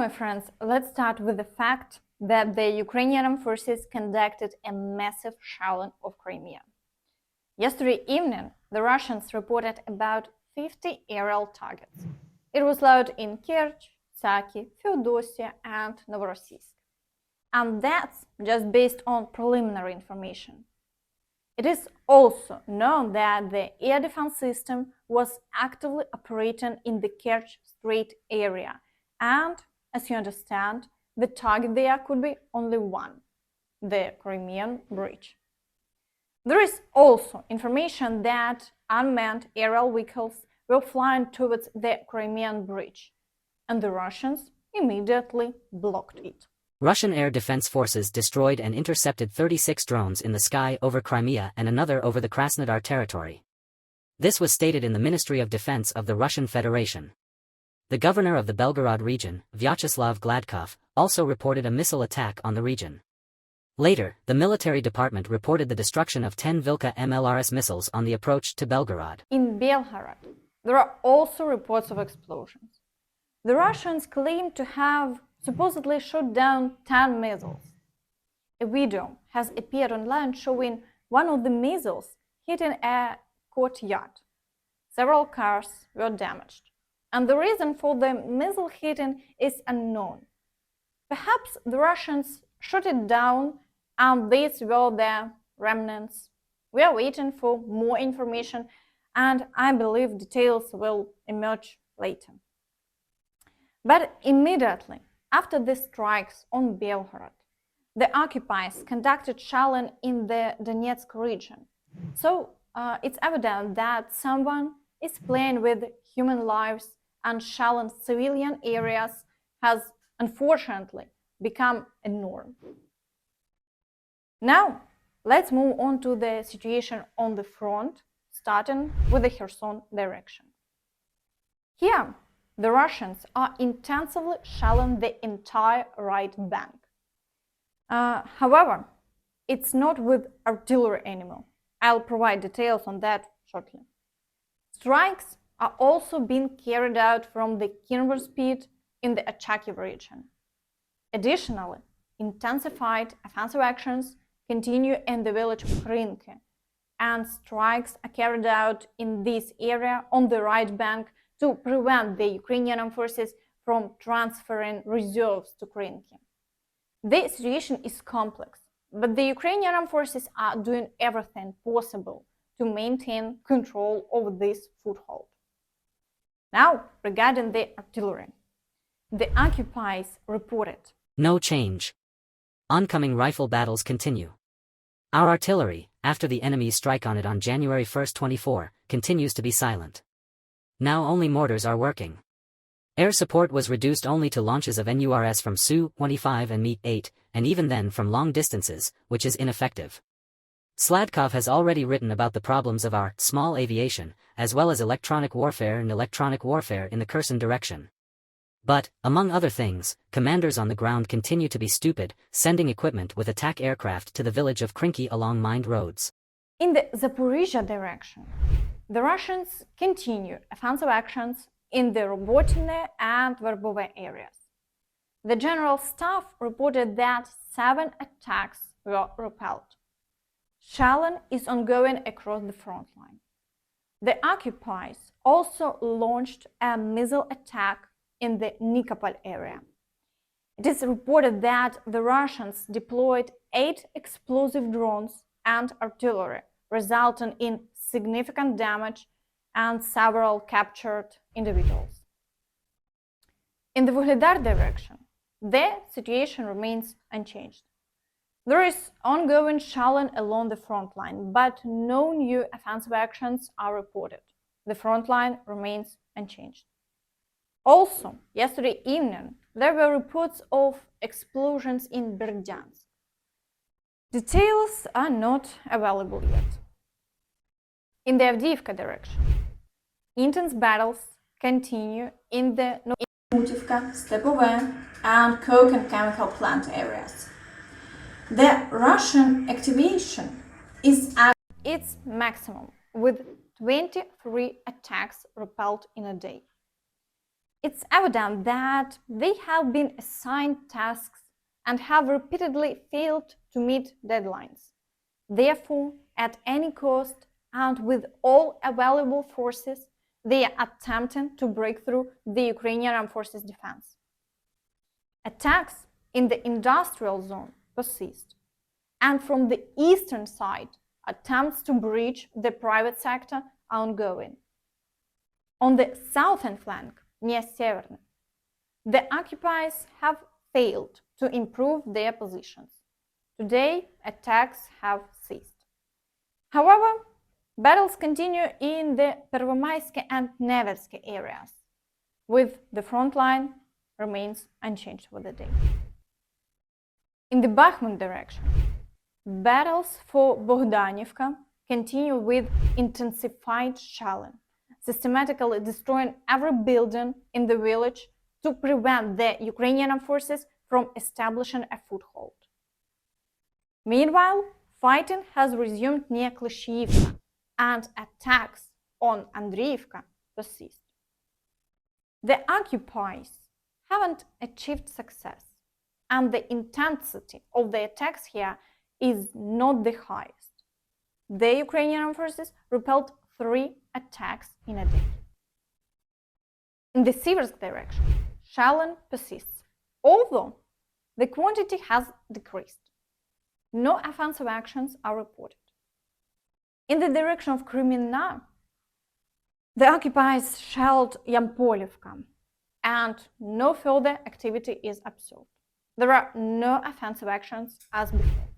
my friends, let's start with the fact that the Ukrainian Armed Forces conducted a massive shelling of Crimea. Yesterday evening, the Russians reported about 50 aerial targets. It was loud in Kerch, Saki, Feodosia, and Novorossiysk. And that's just based on preliminary information. It is also known that the air defense system was actively operating in the Kerch Strait area, and, as you understand, the target there could be only one: the Crimean Bridge. There is also information that unmanned aerial vehicles were flying towards the Crimean Bridge, and the Russians immediately blocked it. Russian air defense forces destroyed and intercepted 36 drones in the sky over Crimea and another over the Krasnodar territory. This was stated in the Ministry of Defense of the Russian Federation. The governor of the Belgorod region, Vyacheslav Gladkov, also reported a missile attack on the region. Later, the military department reported the destruction of 10 Vilka MLRS missiles on the approach to Belgorod. In Belgorod, there are also reports of explosions. The Russians claim to have supposedly shot down 10 missiles. A video has appeared online showing one of the missiles hitting a courtyard. Several cars were damaged, and the reason for the missile hitting is unknown. Perhaps the Russians shot it down and these were the remnants. We are waiting for more information, and I believe details will emerge later. But immediately after the strikes on Belgorod, the occupiers conducted shelling in the Donetsk region. So it's evident that someone is playing with human lives, and shelling civilian areas has unfortunately become a norm. Now, let's move on to the situation on the front, starting with the Kherson direction. Here, the Russians are intensively shelling the entire right bank. However, it's not with artillery anymore. I'll provide details on that shortly. Strikes are also being carried out from the Kinross pit in the Charkiv region. Additionally, intensified offensive actions continue in the village of Kreminna, and strikes are carried out in this area on the right bank to prevent the Ukrainian Armed Forces from transferring reserves to Kreminna. The situation is complex, but the Ukrainian Armed Forces are doing everything possible to maintain control over this foothold. Now, regarding the artillery, the occupiers reported no change. Oncoming rifle battles continue. Our artillery, after the enemy's strike on it on January 1, 24, continues to be silent. Now only mortars are working. Air support was reduced only to launches of NURS from Su-25 and Mi-8, and even then from long distances, which is ineffective. Sladkov has already written about the problems of our small aviation, as well as electronic warfare in the Kherson direction. But, among other things, commanders on the ground continue to be stupid, sending equipment with attack aircraft to the village of Krinky along mined roads. In the Zaporizhzhia direction, the Russians continue offensive actions in the Robotine and Verbove areas. The General Staff reported that 7 attacks were repelled. Shelling is ongoing across the front line. The occupiers also launched a missile attack in the Nikopol area. It is reported that the Russians deployed 8 explosive drones and artillery, resulting in significant damage and several captured individuals. In the Vuhledar direction, the situation remains unchanged. There is ongoing shelling along the front line, but no new offensive actions are reported. The front line remains unchanged. Also, yesterday evening, there were reports of explosions in Berestove. Details are not available yet. In the Avdiivka direction, intense battles continue in the Avdiivka, Svatove, and coke and chemical plant areas. The Russian activation is at its maximum, with 23 attacks repelled in a day. It's evident that they have been assigned tasks and have repeatedly failed to meet deadlines. Therefore, at any cost and with all available forces, they are attempting to break through the Ukrainian Armed Forces defense. Attacks in the industrial zone persist, and from the eastern side, attempts to breach the private sector are ongoing. On the southern flank, near Severny, the occupiers have failed to improve their positions. Today, attacks have ceased. However, battles continue in the Pervomaiske and Nevelske areas, with the front line remains unchanged for the day. In the Bakhmut direction, battles for Bogdanivka continue with intensified shelling, systematically destroying every building in the village to prevent the Ukrainian Armed Forces from establishing a foothold. Meanwhile, fighting has resumed near Klishchiivka, and attacks on Andriivka persist. The occupiers haven't achieved success, and the intensity of the attacks here is not the highest. The Ukrainian Armed Forces repelled 3 attacks in a day. In the Siversk direction, shelling persists, although the quantity has decreased. No offensive actions are reported. In the direction of Kreminna, the occupiers shelled Yampolivka, and no further activity is observed. There are no offensive actions as before.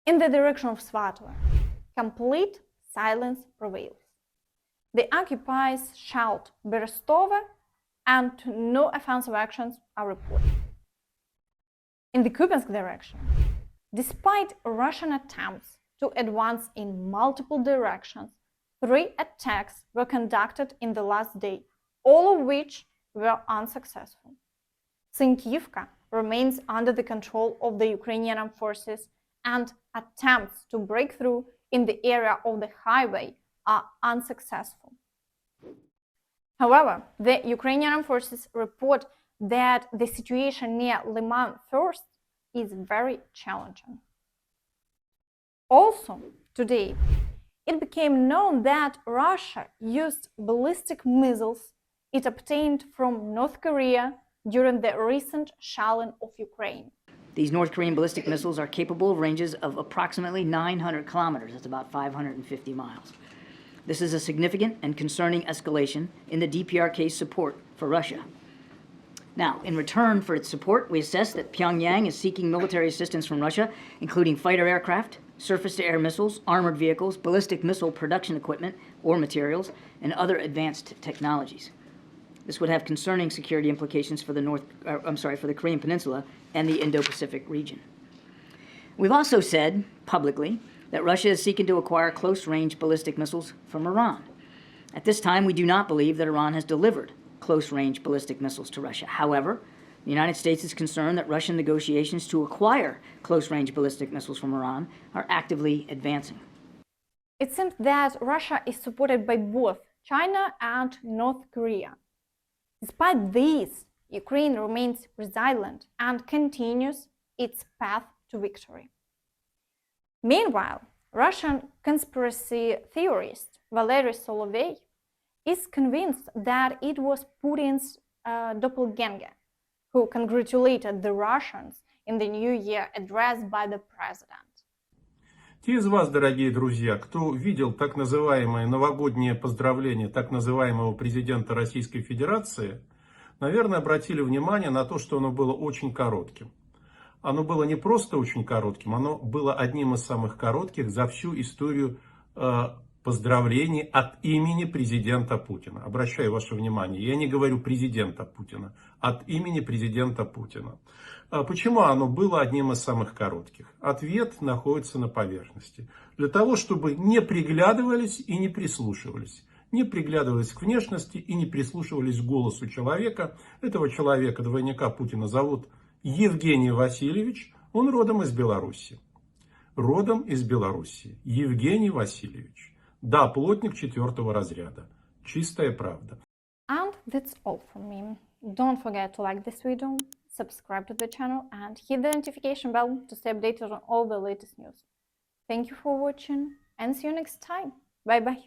In the direction of Svatove, complete silence prevails. The occupiers shelled Berestove, and no offensive actions are reported. In the Kupiansk direction, despite Russian attempts to advance in multiple directions, 3 attacks were conducted in the last day, all of which were unsuccessful. Synkivka remains under the control of the Ukrainian Armed Forces, and attempts to break through in the area of the highway are unsuccessful. However, the Ukrainian Armed Forces report that the situation near Liman first is very challenging. Also, today, it became known that Russia used ballistic missiles it obtained from North Korea during the recent shelling of Ukraine. These North Korean ballistic missiles are capable of ranges of approximately 900 kilometers. That's about 550 miles. This is a significant and concerning escalation in the DPRK's support for Russia. Now, in return for its support, we assess that Pyongyang is seeking military assistance from Russia, including fighter aircraft, surface-to-air missiles, armored vehicles, ballistic missile production equipment or materials, and other advanced technologies. This would have concerning security implications for the Korean Peninsula and the Indo-Pacific region. We've also said publicly that Russia is seeking to acquire close-range ballistic missiles from Iran. At this time, we do not believe that Iran has delivered close-range ballistic missiles to Russia. However, the United States is concerned that Russian negotiations to acquire close-range ballistic missiles from Iran are actively advancing. It seems that Russia is supported by both China and North Korea. Despite this, Ukraine remains resilient and continues its path to victory. Meanwhile, Russian conspiracy theorist Valery Solovey is convinced that it was Putin's doppelganger who congratulated the Russians in the New Year address by the president. Те из вас, дорогие друзья, кто видел так называемое новогоднее поздравление так называемого президента Российской Федерации, наверное, обратили внимание на то, что оно было очень коротким. Оно было не просто очень коротким, оно было одним из самых коротких за всю историю поздравлений от имени президента Путина. Обращаю ваше внимание, я не говорю президента Путина, от имени президента Путина. Почему оно было одним из самых коротких? Ответ находится на поверхности. Для того, чтобы не приглядывались и не прислушивались. Не приглядывались к внешности и не прислушивались к голосу человека. Этого человека, двойника Путина, зовут Евгений Васильевич. Он родом из Беларуси. Родом из Беларуси. Евгений Васильевич. Да, плотник 4-го разряда. Чистая правда. And that's all from me. Don't forget to like this video, subscribe to the channel and hit the notification bell to stay updated on all the latest news. Thank you for watching and see you next time. Bye bye.